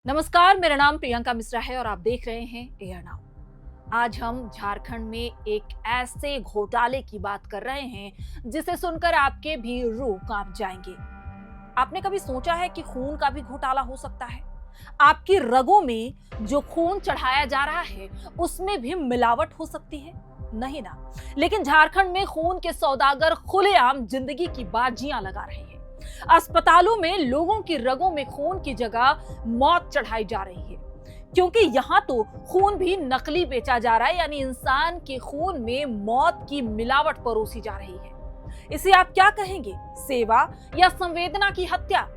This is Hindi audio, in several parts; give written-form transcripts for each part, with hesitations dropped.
नमस्कार, मेरा नाम प्रियंका मिश्रा है और आप देख रहे हैं एयर नाउ। आज हम झारखंड में एक ऐसे घोटाले की बात कर रहे हैं जिसे सुनकर आपके भी रूह कांप जाएंगे। आपने कभी सोचा है कि खून का भी घोटाला हो सकता है? आपकी रगों में जो खून चढ़ाया जा रहा है उसमें भी मिलावट हो सकती है? नहीं ना। लेकिन झारखंड में खून के सौदागर खुलेआम जिंदगी की बाजियां लगा रहे हैं। अस्पतालों में लोगों की रगों में खून की जगह मौत चढ़ाई जा रही है, क्योंकि यहाँ तो खून भी नकली बेचा जा रहा है, यानी इंसान के खून में मौत की मिलावट परोसी जा रही है। इसे आप क्या कहेंगे, सेवा या संवेदना की हत्या?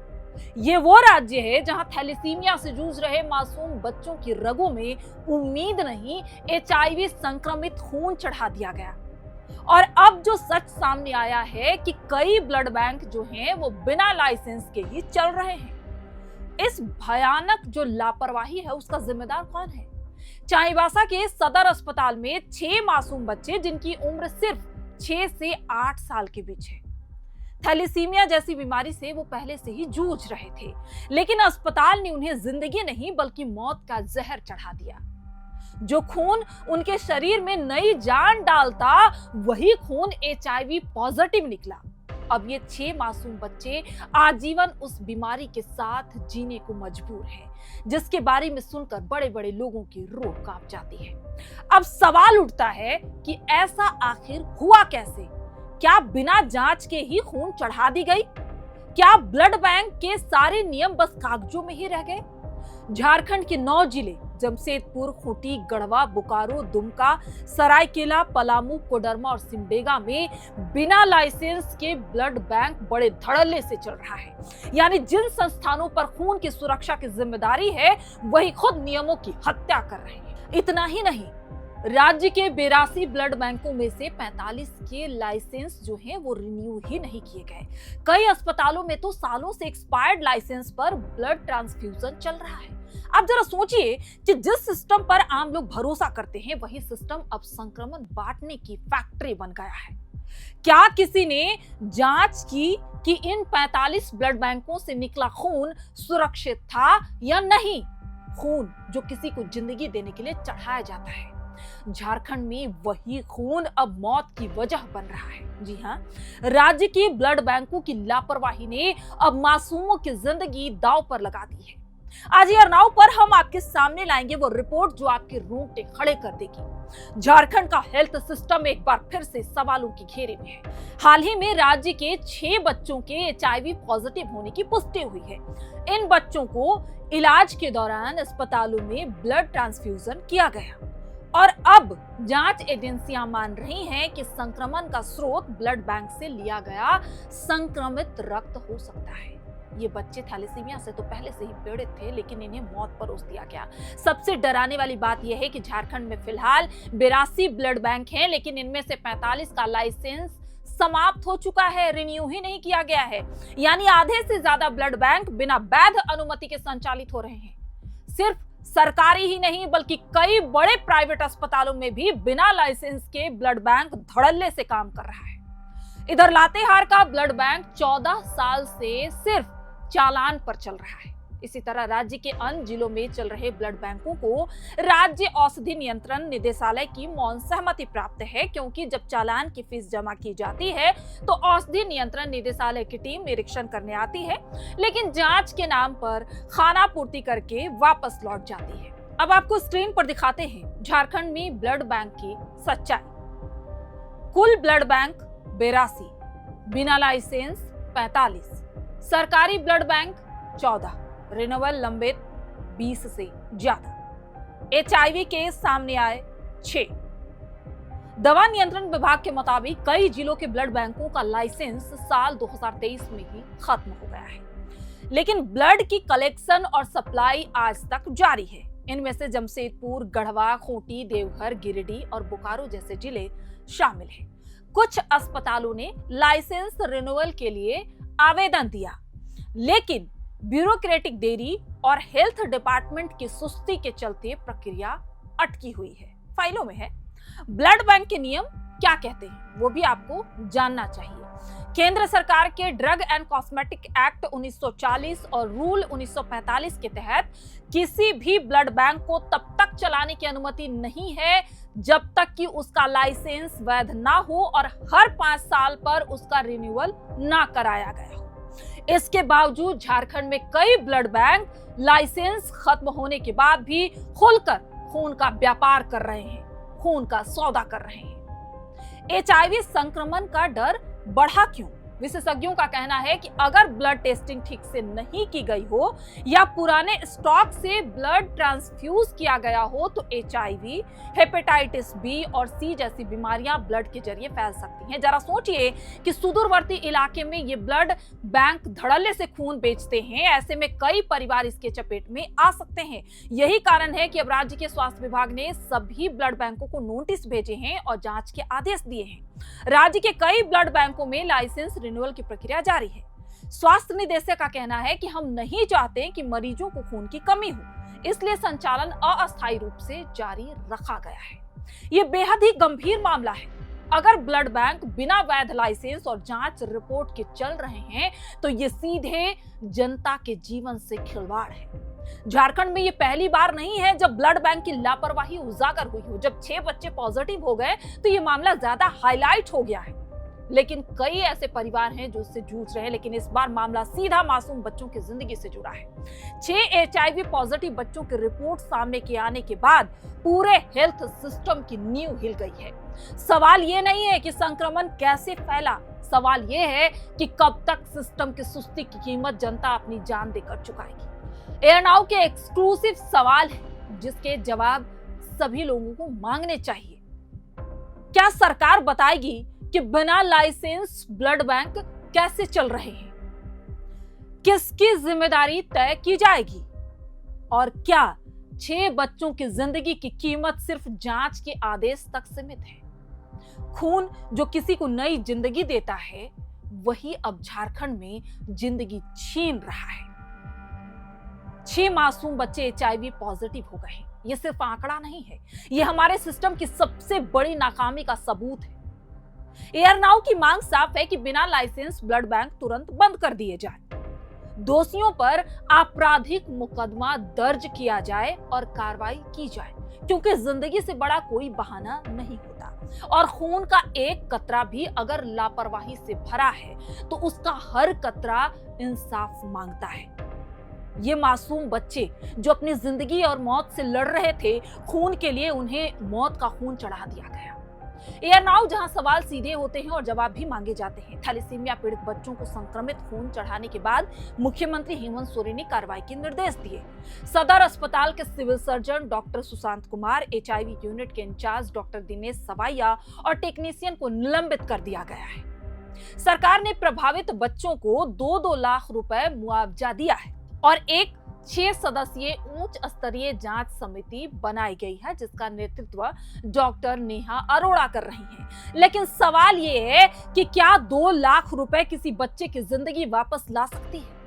ये वो राज्य है जहां थैलेसीमिया से जूझ रहे मासूम बच्चों की रगों में उम्मीद नहीं, एचआईवी संक्रमित खून चढ़ा दिया गया। और अब जो सच सामने आया है कि कई ब्लड बैंक जो हैं वो बिना लाइसेंस के ही चल रहे हैं। इस भयानक जो लापरवाही है उसका जिम्मेदार कौन है? चाईबासा के सदर अस्पताल में 6 मासूम बच्चे जिनकी उम्र सिर्फ 6 से 8 साल के बीच है। थैलेसीमिया जैसी बीमारी से वो पहले से ही जूझ रहे थे, लेकिन अस्पताल ने उन्हें जिंदगी नहीं बल्कि मौत का जहर चढ़ा दिया। जो खून उनके शरीर में नई जान डालता, वही खून एचआईवी पॉजिटिव निकला। अब ये 6 मासूम बच्चे आजीवन उस बीमारी के साथ जीने को मजबूर हैं, जिसके बारे में सुनकर बड़े बड़े लोगों की रूह कांप जाती है। अब सवाल उठता है कि ऐसा आखिर हुआ कैसे? क्या बिना जांच के ही खून चढ़ा दी गई? क्या ब्लड बैंक के सारे नियम बस कागजों में ही रह गए? झारखंड के 9 जिले जमशेदपुर, खूंटी, गढ़वा, बोकारो, दुमका, सरायकेला, पलामू, कोडरमा और सिमडेगा में बिना लाइसेंस के ब्लड बैंक बड़े धड़ल्ले से चल रहा है। यानी जिन संस्थानों पर खून की सुरक्षा की जिम्मेदारी है वही खुद नियमों की हत्या कर रहे हैं। इतना ही नहीं, राज्य के 82 ब्लड बैंकों में से 45 के लाइसेंस जो हैं वो रिन्यू ही नहीं किए गए। कई अस्पतालों में तो सालों से एक्सपायर्ड लाइसेंस पर ब्लड ट्रांसफ्यूजन चल रहा है। अब जरा सोचिए कि जिस सिस्टम पर आम लोग भरोसा करते हैं वही सिस्टम अब संक्रमण बांटने की फैक्ट्री बन गया है। क्या किसी ने जांच की कि इन 45 ब्लड बैंकों से निकला खून सुरक्षित था या नहीं? खून जो किसी को जिंदगी देने के लिए चढ़ाया जाता है, झारखंड में वही खून अब मौत की वजह बन रहा है। जी हाँ, राज्य की ब्लड बैंकों की लापरवाही ने अब मासूमों की जिंदगी दांव पर लगा दी है। आज एयर नाउ पर हम आपके सामने लाएंगे वो रिपोर्ट जो आपके रोंगटे खड़े कर देगी। झारखंड का हेल्थ सिस्टम एक बार फिर से सवालों के घेरे में है। हाल ही में राज्य के 6 बच्चों के एचआईवी पॉजिटिव होने की पुष्टि हुई है। इन बच्चों को इलाज के दौरान अस्पतालों में ब्लड ट्रांसफ्यूजन किया गया और अब जांच एजेंसियां मान रही हैं कि संक्रमण का स्रोत ब्लड बैंक से लिया गया संक्रमित रक्त हो सकता है। ये बच्चे थैलेसीमिया से तो पहले से ही पीड़ित थे, लेकिन इन्हें मौत परोस दिया गया। सबसे डराने वाली बात यह है कि झारखंड में फिलहाल 82 ब्लड बैंक हैं, लेकिन इनमें से 45 का लाइसेंस समाप्त हो चुका है, रिन्यू ही नहीं किया गया है। यानी आधे से ज्यादा ब्लड बैंक बिना वैध अनुमति के संचालित हो रहे हैं। सिर्फ सरकारी ही नहीं बल्कि कई बड़े प्राइवेट अस्पतालों में भी बिना लाइसेंस के ब्लड बैंक धड़ल्ले से काम कर रहा है। इधर लातेहार का ब्लड बैंक 14 साल से सिर्फ चालान पर चल रहा है। इसी तरह राज्य के अन्य जिलों में चल रहे ब्लड बैंकों को राज्य औषधि नियंत्रण निदेशालय की मौन सहमति प्राप्त है, क्योंकि जब चालान की फीस जमा की जाती है तो औषधि नियंत्रण निदेशालय की टीम निरीक्षण करने आती है, लेकिन जांच के नाम पर खाना पूर्ति करके वापस लौट जाती है। अब आपको स्क्रीन पर दिखाते हैं झारखंड में ब्लड बैंक की सच्चाई। कुल ब्लड बैंक 82, बिना लाइसेंस 45, सरकारी ब्लड बैंक 14, रिन्यूअल लंबित 20 से ज्यादा। एचआईवी केस सामने आए 6। दवा नियंत्रण विभाग के मुताबिक कई जिलों के ब्लड बैंकों का लाइसेंस साल 2023 में ही खत्म हो गया है, लेकिन ब्लड की कलेक्शन और सप्लाई आज तक जारी है। इनमें से जमशेदपुर, गढ़वा, खूंटी, देवघर, गिरिडीह और बोकारो जैसे जिले शामिल हैं। कुछ अस्पतालों ने लाइसेंस रिन्यूअल के लिए आवेदन दिया, लेकिन ब्यूरोक्रेटिक देरी और हेल्थ डिपार्टमेंट की सुस्ती के चलते प्रक्रिया अटकी हुई है, फाइलों में है। ब्लड बैंक के नियम क्या कहते हैं वो भी आपको जानना चाहिए। केंद्र सरकार के ड्रग एंड कॉस्मेटिक एक्ट 1940 और रूल 1945 के तहत किसी भी ब्लड बैंक को तब तक चलाने की अनुमति नहीं है जब तक कि उसका लाइसेंस वैध ना हो और हर 5 साल पर उसका रिन्यूअल ना कराया गया हो। इसके बावजूद झारखंड में कई ब्लड बैंक लाइसेंस खत्म होने के बाद भी खुलकर खून का व्यापार कर रहे हैं, खून का सौदा कर रहे हैं। HIV संक्रमण का डर बढ़ा क्यों? विशेषज्ञों का कहना है कि अगर ब्लड टेस्टिंग ठीक से नहीं की गई हो या पुराने स्टॉक से ब्लड ट्रांसफ्यूज किया गया हो तो HIV, हेपेटाइटिस बी और C जैसी बीमारियां ब्लड के जरिए फैल सकती हैं। जरा सोचिए कि सुदूरवर्ती इलाके में ये ब्लड बैंक धड़ल्ले से खून बेचते हैं, ऐसे में कई परिवार इसके चपेट में आ सकते हैं। यही कारण है कि अब राज्य के स्वास्थ्य विभाग ने सभी ब्लड बैंकों को नोटिस भेजे हैं और जांच के आदेश दिए हैं। राज्य के कई ब्लड बैंकों में लाइसेंस रिन्यूअल की प्रक्रिया जारी है। स्वास्थ्य निदेशक का कहना है कि हम नहीं चाहते कि मरीजों को खून की कमी हो, इसलिए संचालन अस्थायी रूप से जारी रखा गया है। ये बेहद ही गंभीर मामला है। अगर ब्लड बैंक बिना वैध लाइसेंस और जांच रिपोर्ट के चल रहे हैं तो ये सीधे जनता के जीवन से खिलवाड़ है। झारखंड में ये पहली बार नहीं है जब ब्लड बैंक की लापरवाही उजागर हुई हो। जब 6 बच्चे पॉजिटिव हो गए तो ये मामला ज्यादा हाईलाइट हो गया है, लेकिन कई ऐसे परिवार हैं जो इससे जूझ रहे हैं। लेकिन इस बार मामला सीधा मासूम बच्चों की जिंदगी से जुड़ा है। 6 HIV पॉजिटिव बच्चों की रिपोर्ट सामने के आने के बाद पूरे हेल्थ सिस्टम की नींव हिल गई है। सवाल ये नहीं है कि संक्रमण कैसे फैला, सवाल ये है कि कब तक सिस्टम की सुस्ती की कीमत जनता अपनी जान देकर चुकाएगी। एयर नाउ के एक्सक्लूसिव सवाल है जिसके जवाब सभी लोगों को मांगने चाहिए। क्या सरकार बताएगी कि बिना लाइसेंस ब्लड बैंक कैसे चल रहे हैं? किसकी जिम्मेदारी तय की जाएगी? और क्या 6 बच्चों की जिंदगी की कीमत सिर्फ जांच के आदेश तक सीमित है? खून जो किसी को नई जिंदगी देता है, वही अब झारखंड में जिंदगी छीन रहा है। 6 मासूम बच्चे HIV पॉजिटिव हो गए। ये सिर्फ आंकड़ा नहीं है, ये हमारे सिस्टम की सबसे बड़ी नाकामी का सबूत है। एयर नाउ की मांग साफ है कि बिना लाइसेंस ब्लड बैंक तुरंत बंद कर दिए जाए, दोषियों पर आपराधिक मुकदमा दर्ज किया जाए और कार्रवाई की जाए, क्योंकि जिंदगी से बड़ा कोई बहाना नहीं होता। और खून का एक कतरा भी अगर लापरवाही से भरा है तो उसका हर कतरा इंसाफ मांगता है। ये मासूम बच्चे जो अपनी जिंदगी और मौत से लड़ रहे थे, खून के लिए उन्हें मौत का खून चढ़ा दिया गया। एयर नाउ जहां सवाल सीधे होते हैं और जवाब भी मांगे जाते हैं। थैलेसीमिया पीड़ित बच्चों को संक्रमित खून चढ़ाने के बाद मुख्यमंत्री हेमंत सोरेन ने कार्रवाई के निर्देश दिए। सदर अस्पताल के civil surgeon doctor Sushant Kumar, HIV unit के इंचार्ज डॉक्टर दिनेश सवाइया और टेक्नीशियन को निलंबित कर दिया गया है। सरकार ने प्रभावित बच्चों को 2-2 लाख रुपए मुआवजा दिया है और एक 6 सदस्यीय उच्च स्तरीय जांच समिति बनाई गई है जिसका नेतृत्व डॉक्टर नेहा अरोड़ा कर रही हैं। लेकिन सवाल ये है कि क्या 2 लाख रुपए किसी बच्चे की जिंदगी वापस ला सकती है?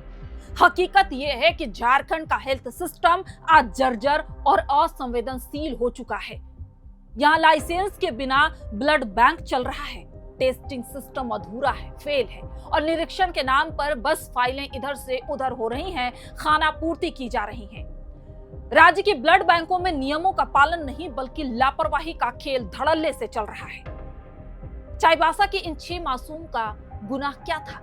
हकीकत ये है कि झारखंड का हेल्थ सिस्टम आज जर्जर और असंवेदनशील हो चुका है। यहाँ लाइसेंस के बिना ब्लड बैंक चल रहा है, टेस्टिंग सिस्टम अधूरा है, फेल है और निरीक्षण के नाम पर बस फाइलें इधर से उधर हो रही हैं, खाना पूर्ति की जा रही है। राज्य के ब्लड बैंकों में नियमों का पालन नहीं बल्कि लापरवाही का खेल धड़ल्ले से चल रहा है। चाईबासा के इन 6 मासूम का गुनाह क्या था?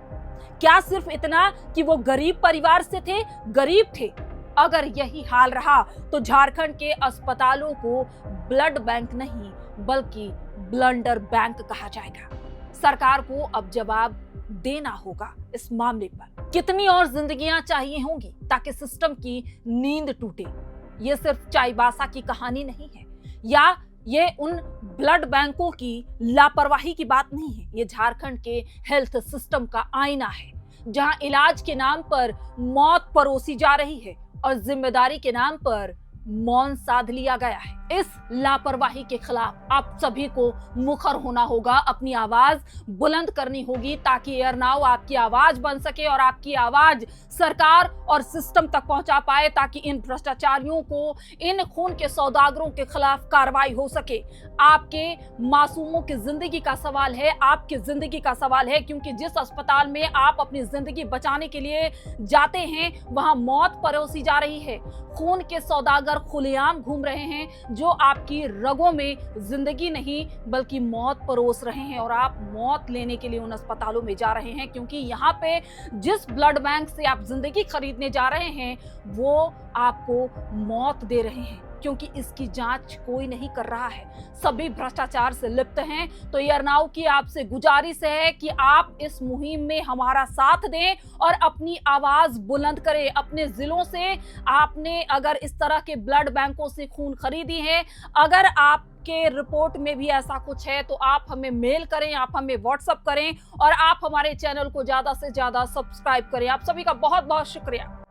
क्या सिर्फ इतना कि वो गरीब परिवार से थे, गरीब थे? अगर यही हाल रहा तो झारखंड के अस्पतालों को ब्लड बैंक नहीं बल्कि ब्लंडर बैंक कहा जाएगा। सरकार को अब जवाब देना होगा इस मामले पर। कितनी और जिंदगियां चाहिए होंगी ताकि सिस्टम की नींद टूटे? ये सिर्फ चाईबासा की कहानी नहीं है या ये उन ब्लड बैंकों की लापरवाही की बात नहीं है। ये झारखंड के हेल्थ सिस्टम का आईना है, जहां इलाज के नाम पर मौत परोसी जा रही है और जिम्मेदारी के नाम पर मौन साध लिया गया है। इस लापरवाही के खिलाफ आप सभी को मुखर होना होगा, अपनी आवाज बुलंद करनी होगी ताकि एयर नाउ आपकी आवाज बन सके और आपकी आवाज सरकार और सिस्टम तक पहुंचा पाए, ताकि इन भ्रष्टाचारियों को, इन खून के सौदागरों के खिलाफ कार्रवाई हो सके। आपके मासूमों की जिंदगी का सवाल है, आपकी जिंदगी का सवाल है, क्योंकि जिस अस्पताल में आप अपनी जिंदगी बचाने के लिए जाते हैं वहां मौत परोसी जा रही है। खून के सौदागर खुलेआम घूम रहे हैं जो आपकी रगों में जिंदगी नहीं बल्कि मौत परोस रहे हैं, और आप मौत लेने के लिए उन अस्पतालों में जा रहे हैं, क्योंकि यहाँ पे जिस ब्लड बैंक से आप जिंदगी खरीदने जा रहे हैं वो आपको मौत दे रहे हैं, क्योंकि इसकी जांच कोई नहीं कर रहा है, सभी भ्रष्टाचार से लिप्त हैं। तो एयर नाउ की आपसे गुजारिश है कि आप इस मुहिम में हमारा साथ दें और अपनी आवाज बुलंद करें। अपने जिलों से आपने अगर इस तरह के ब्लड बैंकों से खून खरीदी है, अगर आपके रिपोर्ट में भी ऐसा कुछ है तो आप हमें मेल करें, आप हमें व्हाट्सएप करें और आप हमारे चैनल को ज्यादा से ज्यादा सब्सक्राइब करें। आप सभी का बहुत बहुत शुक्रिया।